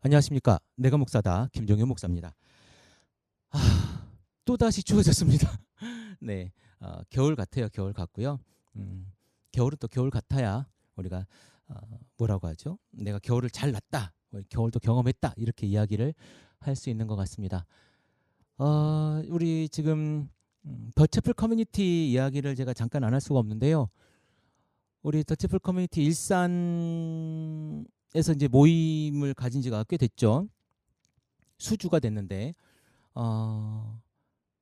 안녕하십니까. 내가 목사다. 김종현 목사입니다. 또다시 추워졌습니다. 네, 겨울 같아요. 겨울 같고요. 겨울은 또 겨울 같아야 우리가 뭐라고 하죠? 내가 겨울을 잘 났다. 겨울도 경험했다. 이렇게 이야기를 할 수 있는 것 같습니다. 우리 지금 더채플 커뮤니티 이야기를 제가 잠깐 안 할 수가 없는데요. 우리 더채플 커뮤니티 일산에서 이제 모임을 가진 지가 꽤 됐죠. 수주가 됐는데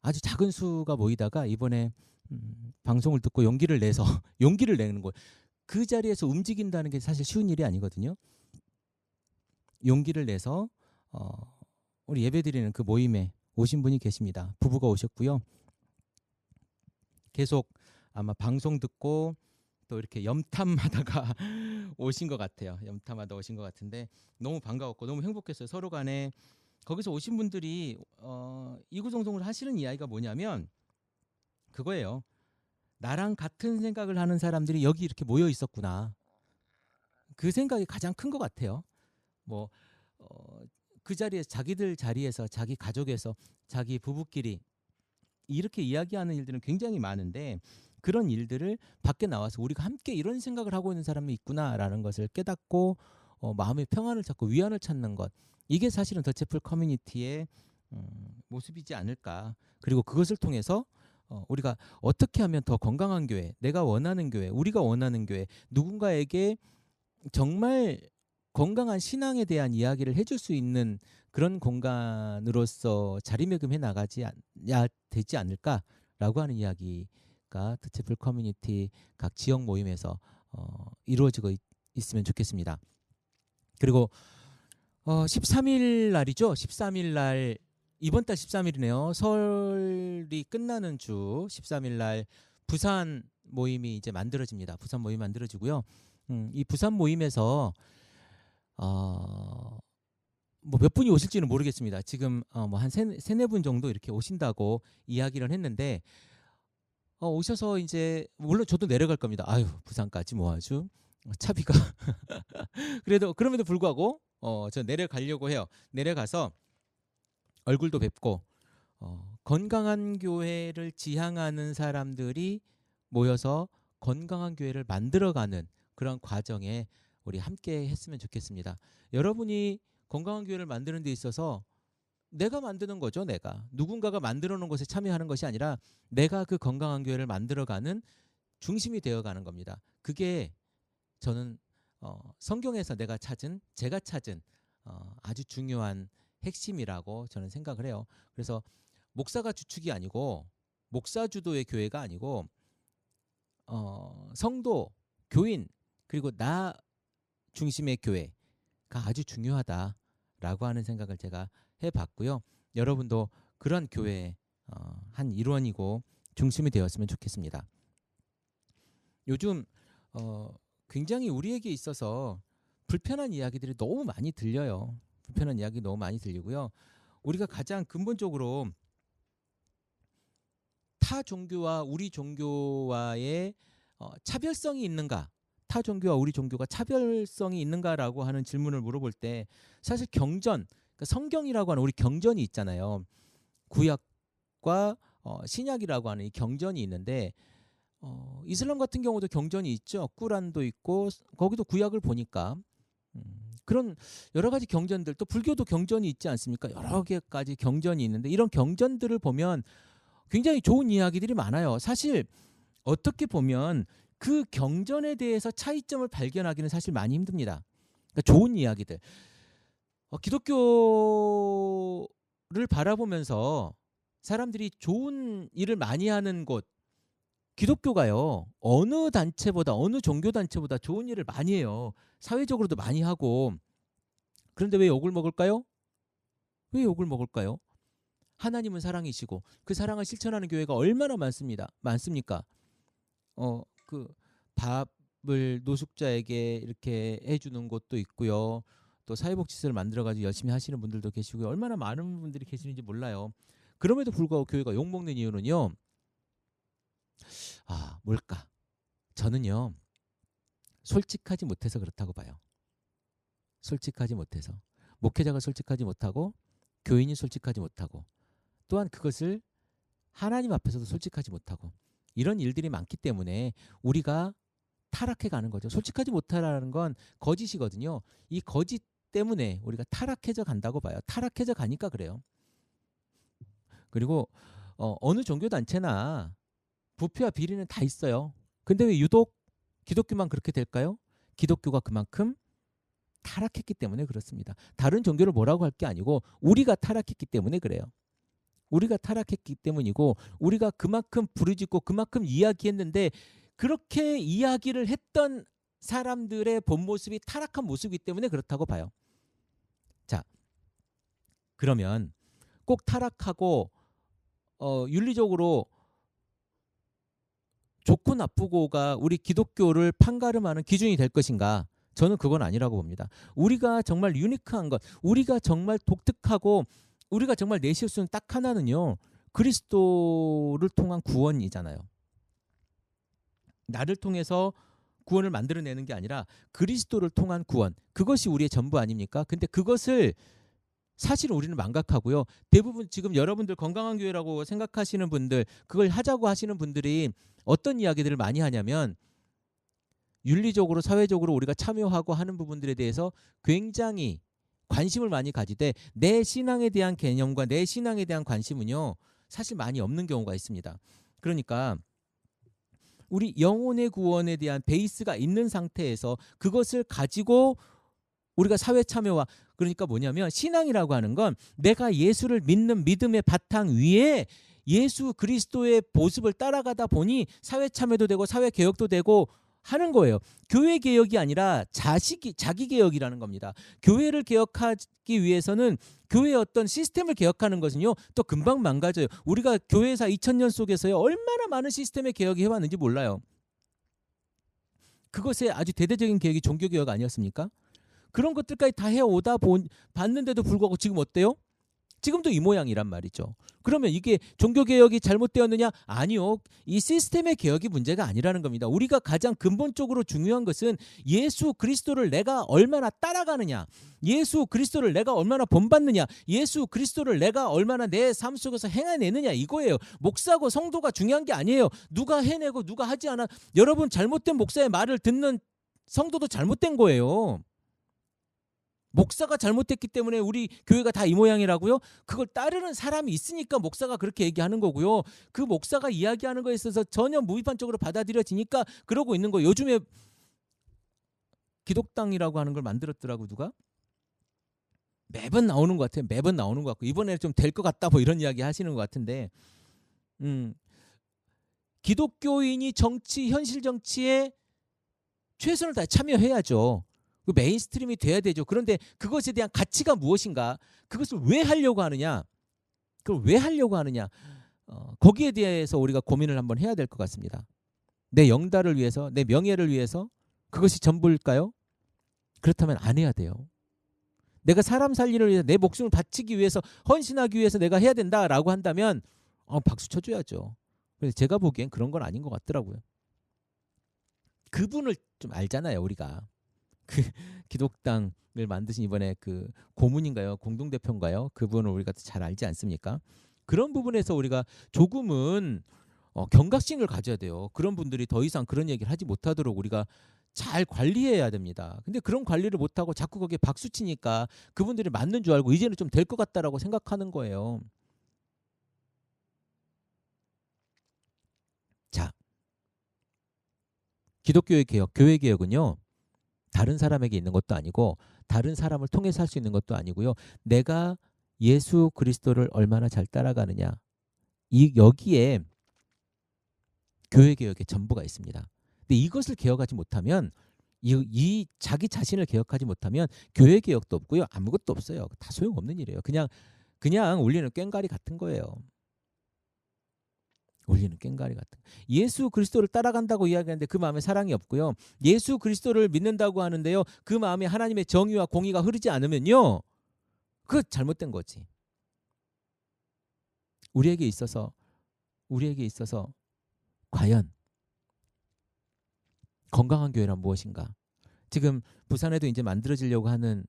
아주 작은 수가 모이다가 이번에 방송을 듣고 용기를 내서 용기를 내는 거예요. 그 자리에서 움직인다는 게 사실 쉬운 일이 아니거든요. 용기를 내서 우리 예배드리는 그 모임에 오신 분이 계십니다. 부부가 오셨고요. 계속 아마 방송 듣고 또 이렇게 염탐하다가 오신 것 같아요. 염탐하다 오신 것 같은데 너무 반가웠고 너무 행복했어요. 서로 간에 거기서 오신 분들이 이구동성을 하시는 이야기가 뭐냐면 그거예요. 나랑 같은 생각을 하는 사람들이 여기 이렇게 모여 있었구나. 그 생각이 가장 큰 것 같아요. 뭐 그 자리에서 자기들 자리에서 자기 가족에서 자기 부부끼리 이렇게 이야기하는 일들은 굉장히 많은데 그런 일들을 밖에 나와서 우리가 함께 이런 생각을 하고 있는 사람이 있구나라는 것을 깨닫고 마음의 평안을 찾고 위안을 찾는 것, 이게 사실은 더채플 커뮤니티의 모습이지 않을까. 그리고 그것을 통해서 우리가 어떻게 하면 더 건강한 교회, 내가 원하는 교회, 우리가 원하는 교회, 누군가에게 정말 건강한 신앙에 대한 이야기를 해줄 수 있는 그런 공간으로서 자리매김해 나가지 되지 않을까라고 하는 이야기가 더채플 커뮤니티 각 지역 모임에서 이루어지고 있으면 좋겠습니다. 그리고 13일 날이죠. 13일 날, 이번 달 13일이네요. 설이 끝나는 주 13일 날 부산 모임이 이제 만들어집니다. 부산 모임이 만들어지고요. 이 부산 모임에서 뭐 몇 분이 오실지는 모르겠습니다. 지금 뭐 한 세네 분 정도 이렇게 오신다고 이야기를 했는데 오셔서 이제 물론 저도 내려갈 겁니다. 아유, 부산까지 뭐 아주 차비가 그래도 그럼에도 불구하고 저 내려가려고 해요. 내려가서 얼굴도 뵙고 건강한 교회를 지향하는 사람들이 모여서 건강한 교회를 만들어가는 그런 과정에 우리 함께 했으면 좋겠습니다. 여러분이 건강한 교회를 만드는 데 있어서 내가 만드는 거죠. 내가 누군가가 만들어 놓은 것에 참여하는 것이 아니라 내가 그 건강한 교회를 만들어가는 중심이 되어가는 겁니다. 그게 저는 성경에서 제가 찾은 아주 중요한 핵심이라고 저는 생각을 해요. 그래서 목사가 주축이 아니고 목사 주도의 교회가 아니고 성도, 교인, 그리고 나 중심의 교회가 아주 중요하다라고 하는 생각을 제가 해봤고요. 여러분도 그런 교회의 한 일원이고 중심이 되었으면 좋겠습니다. 요즘 굉장히 우리에게 있어서 불편한 이야기들이 너무 많이 들려요. 불편한 이야기 너무 많이 들리고요. 우리가 가장 근본적으로 타 종교와 우리 종교와의 차별성이 있는가? 타 종교와 우리 종교가 차별성이 있는가라고 하는 질문을 물어볼 때 사실 경전, 그러니까 성경이라고 하는 우리 경전이 있잖아요. 구약과 신약이라고 하는 이 경전이 있는데 이슬람 같은 경우도 경전이 있죠. 꾸란도 있고 거기도 구약을 보니까 그런 여러 가지 경전들, 또 불교도 경전이 있지 않습니까? 여러 개까지 경전이 있는데 이런 경전들을 보면 굉장히 좋은 이야기들이 많아요. 사실 어떻게 보면 그 경전에 대해서 차이점을 발견하기는 사실 많이 힘듭니다. 그러니까 좋은 이야기들. 기독교를 바라보면서 사람들이 좋은 일을 많이 하는 곳, 기독교가요, 어느 단체보다, 어느 종교 단체보다 좋은 일을 많이 해요. 사회적으로도 많이 하고. 그런데 왜 욕을 먹을까요? 왜 욕을 먹을까요? 하나님은 사랑이시고 그 사랑을 실천하는 교회가 얼마나 많습니까? 그 밥을 노숙자에게 이렇게 해주는 곳도 있고요. 또 사회복지시설 만들어가지고 열심히 하시는 분들도 계시고요. 얼마나 많은 분들이 계시는지 몰라요. 그럼에도 불구하고 교회가 욕먹는 이유는요. 뭘까? 저는요. 솔직하지 못해서 그렇다고 봐요. 솔직하지 못해서. 목회자가 솔직하지 못하고 교인이 솔직하지 못하고 또한 그것을 하나님 앞에서도 솔직하지 못하고 이런 일들이 많기 때문에 우리가 타락해 가는 거죠. 솔직하지 못하라는 건 거짓이거든요. 이 거짓 때문에 우리가 타락해져 간다고 봐요. 타락해져 가니까 그래요. 그리고 어느 종교단체나 부패와 비리는 다 있어요. 근데 왜 유독 기독교만 그렇게 될까요? 기독교가 그만큼 타락했기 때문에 그렇습니다. 다른 종교를 뭐라고 할 게 아니고 우리가 타락했기 때문에 그래요. 우리가 타락했기 때문이고 우리가 그만큼 부르짖고 그만큼 이야기했는데 그렇게 이야기를 했던 사람들의 본 모습이 타락한 모습이기 때문에 그렇다고 봐요. 자, 그러면 꼭 타락하고 윤리적으로 좋고 나쁘고가 우리 기독교를 판가름하는 기준이 될 것인가? 저는 그건 아니라고 봅니다. 우리가 정말 유니크한 것, 우리가 정말 독특하고 우리가 정말 내실 수는 딱 하나는요. 그리스도를 통한 구원이잖아요. 나를 통해서 구원을 만들어내는 게 아니라 그리스도를 통한 구원. 그것이 우리의 전부 아닙니까? 근데 그것을 사실 우리는 망각하고요. 대부분 지금 여러분들 건강한 교회라고 생각하시는 분들, 그걸 하자고 하시는 분들이 어떤 이야기들을 많이 하냐면 윤리적으로 사회적으로 우리가 참여하고 하는 부분들에 대해서 굉장히 관심을 많이 가지되 내 신앙에 대한 개념과 내 신앙에 대한 관심은요. 사실 많이 없는 경우가 있습니다. 그러니까 우리 영혼의 구원에 대한 베이스가 있는 상태에서 그것을 가지고 우리가 사회 참여와 그러니까 뭐냐면 신앙이라고 하는 건 내가 예수를 믿는 믿음의 바탕 위에 예수 그리스도의 모습을 따라가다 보니 사회 참여도 되고 사회 개혁도 되고 하는 거예요. 교회 개혁이 아니라 자기 개혁이라는 겁니다. 교회를 개혁하기 위해서는 교회의 어떤 시스템을 개혁하는 것은요. 또 금방 망가져요. 우리가 교회사 2000년 속에서요. 얼마나 많은 시스템의 개혁이 해왔는지 몰라요. 그것의 아주 대대적인 개혁이 종교개혁 아니었습니까? 그런 것들까지 다 해오다 봤는데도 불구하고 지금 어때요? 지금도 이 모양이란 말이죠. 그러면 이게 종교개혁이 잘못되었느냐? 아니요. 이 시스템의 개혁이 문제가 아니라는 겁니다. 우리가 가장 근본적으로 중요한 것은 예수 그리스도를 내가 얼마나 따라가느냐. 예수 그리스도를 내가 얼마나 본받느냐. 예수 그리스도를 내가 얼마나 내 삶 속에서 행해내느냐 이거예요. 목사고 성도가 중요한 게 아니에요. 누가 해내고 누가 하지 않아. 여러분 잘못된 목사의 말을 듣는 성도도 잘못된 거예요. 목사가 잘못했기 때문에 우리 교회가 다 이 모양이라고요? 그걸 따르는 사람이 있으니까 목사가 그렇게 얘기하는 거고요. 그 목사가 이야기하는 거에 있어서 전혀 무비판적으로 받아들여지니까 그러고 있는 거예요. 요즘에 기독당이라고 하는 걸 만들었더라고 누가? 매번 나오는 것 같아요. 매번 나오는 것 같고 이번에 좀 될 것 같다 뭐 이런 이야기 하시는 것 같은데 기독교인이 현실 정치에 최선을 다해 참여해야죠. 그 메인스트림이 돼야 되죠. 그런데 그것에 대한 가치가 무엇인가? 그것을 왜 하려고 하느냐? 그걸 왜 하려고 하느냐? 거기에 대해서 우리가 고민을 한번 해야 될 것 같습니다. 내 영달을 위해서, 내 명예를 위해서 그것이 전부일까요? 그렇다면 안 해야 돼요. 내가 사람 살리를 위해서 내 목숨을 바치기 위해서 헌신하기 위해서 내가 해야 된다라고 한다면 박수 쳐줘야죠. 그래서 제가 보기엔 그런 건 아닌 것 같더라고요. 그분을 좀 알잖아요, 우리가. 그 기독당을 만드신 이번에 그 고문인가요? 공동대표인가요? 그분을 우리가 잘 알지 않습니까? 그런 부분에서 우리가 조금은 경각심을 가져야 돼요. 그런 분들이 더 이상 그런 얘기를 하지 못하도록 우리가 잘 관리해야 됩니다. 근데 그런 관리를 못하고 자꾸 거기에 박수 치니까 그분들이 맞는 줄 알고 이제는 좀 될 것 같다라고 생각하는 거예요. 자, 기독교의 개혁, 교회 개혁은요. 다른 사람에게 있는 것도 아니고 다른 사람을 통해서 할 수 있는 것도 아니고요. 내가 예수 그리스도를 얼마나 잘 따라가느냐. 여기에 교회 개혁의 전부가 있습니다. 근데 이것을 개혁하지 못하면 이 자기 자신을 개혁하지 못하면 교회 개혁도 없고요. 아무것도 없어요. 다 소용없는 일이에요. 그냥 울리는 꽹과리 같은 거예요. 울리는 꽹과리 같은. 예수 그리스도를 따라간다고 이야기하는데 그 마음에 사랑이 없고요. 예수 그리스도를 믿는다고 하는데요. 그 마음에 하나님의 정의와 공의가 흐르지 않으면요. 그거 잘못된 거지. 우리에게 있어서 과연 건강한 교회란 무엇인가? 지금 부산에도 이제 만들어지려고 하는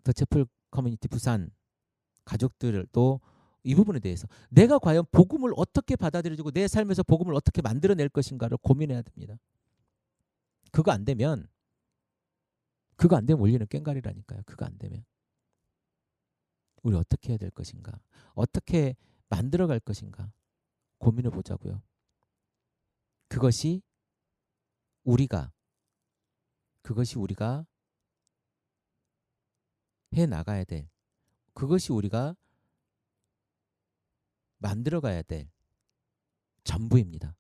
더 채플 커뮤니티 부산 가족들도 이 부분에 대해서 내가 과연 복음을 어떻게 받아들여주고 내 삶에서 복음을 어떻게 만들어낼 것인가를 고민해야 됩니다. 그거 안 되면 올리는 꽹가리라니까요. 그거 안 되면 우리 어떻게 해야 될 것인가, 어떻게 만들어갈 것인가 고민해 보자고요. 그것이 우리가 해 나가야 될, 그것이 우리가 만들어가야 될 전부입니다.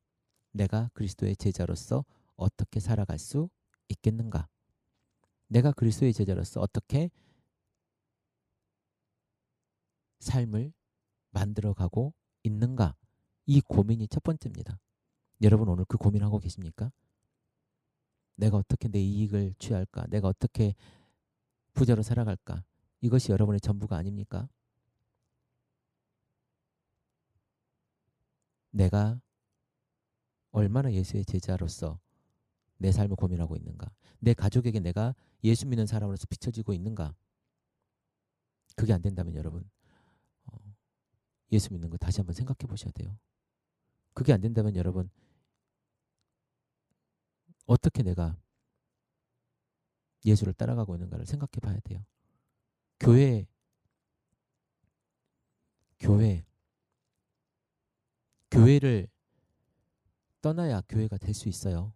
내가 그리스도의 제자로서 어떻게 살아갈 수 있겠는가? 내가 그리스도의 제자로서 어떻게 삶을 만들어가고 있는가? 이 고민이 첫 번째입니다. 여러분 오늘 그 고민하고 계십니까? 내가 어떻게 내 이익을 취할까? 내가 어떻게 부자로 살아갈까? 이것이 여러분의 전부가 아닙니까? 내가 얼마나 예수의 제자로서 내 삶을 고민하고 있는가? 내 가족에게 내가 예수 믿는 사람으로서 비춰지고 있는가? 그게 안 된다면 여러분 예수 믿는 거 다시 한번 생각해 보셔야 돼요. 그게 안 된다면 여러분 어떻게 내가 예수를 따라가고 있는가를 생각해 봐야 돼요. 교회를 떠나야 교회가 될 수 있어요.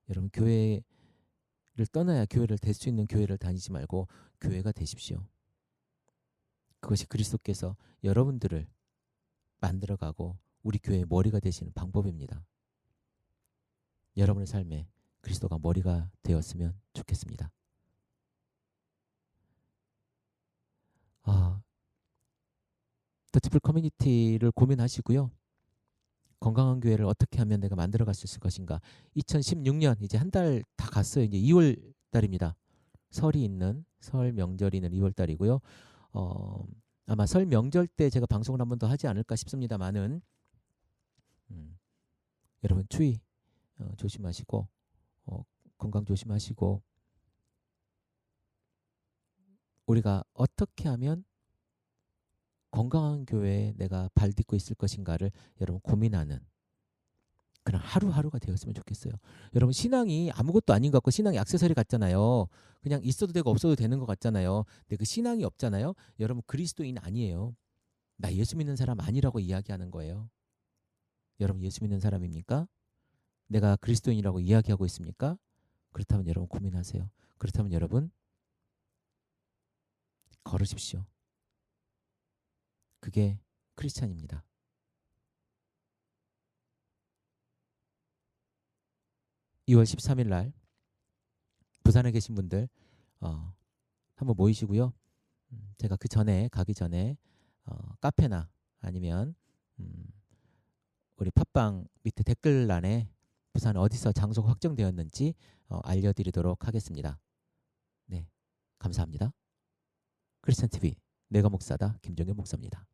여러분 교회를 떠나야 교회를 될 수 있는 교회를 다니지 말고 교회가 되십시오. 그것이 그리스도께서 여러분들을 만들어가고 우리 교회의 머리가 되시는 방법입니다. 여러분의 삶에 그리스도가 머리가 되었으면 좋겠습니다. 더치플 커뮤니티를 고민하시고요. 건강한 교회를 어떻게 하면 내가 만들어갈 수 있을 것인가. 2016년 이제 한 달 다 갔어요. 이제 2월 달입니다. 설 명절이 있는 2월 달이고요. 아마 설 명절 때 제가 방송을 한 번 더 하지 않을까 싶습니다만은 여러분 추위 조심하시고 건강 조심하시고 우리가 어떻게 하면 건강한 교회에 내가 발 딛고 있을 것인가를 여러분 고민하는 그런 하루하루가 되었으면 좋겠어요. 여러분 신앙이 아무것도 아닌 것 같고 신앙이 액세서리 같잖아요. 그냥 있어도 되고 없어도 되는 것 같잖아요. 근데 그 신앙이 없잖아요. 여러분 그리스도인 아니에요. 나 예수 믿는 사람 아니라고 이야기하는 거예요. 여러분 예수 믿는 사람입니까? 내가 그리스도인이라고 이야기하고 있습니까? 그렇다면 여러분 고민하세요. 그렇다면 여러분 걸으십시오. 그게 크리스찬입니다. (2월 13일) 날 부산에 계신 분들 한번 모이시고요. 제가 그 전에 가기 전에 카페나 아니면 우리 팟빵 밑에 댓글란에 부산 어디서 장소가 확정되었는지 알려드리도록 하겠습니다. 네, 감사합니다. 크리스찬 TV 내가 목사다 김종현 목사입니다.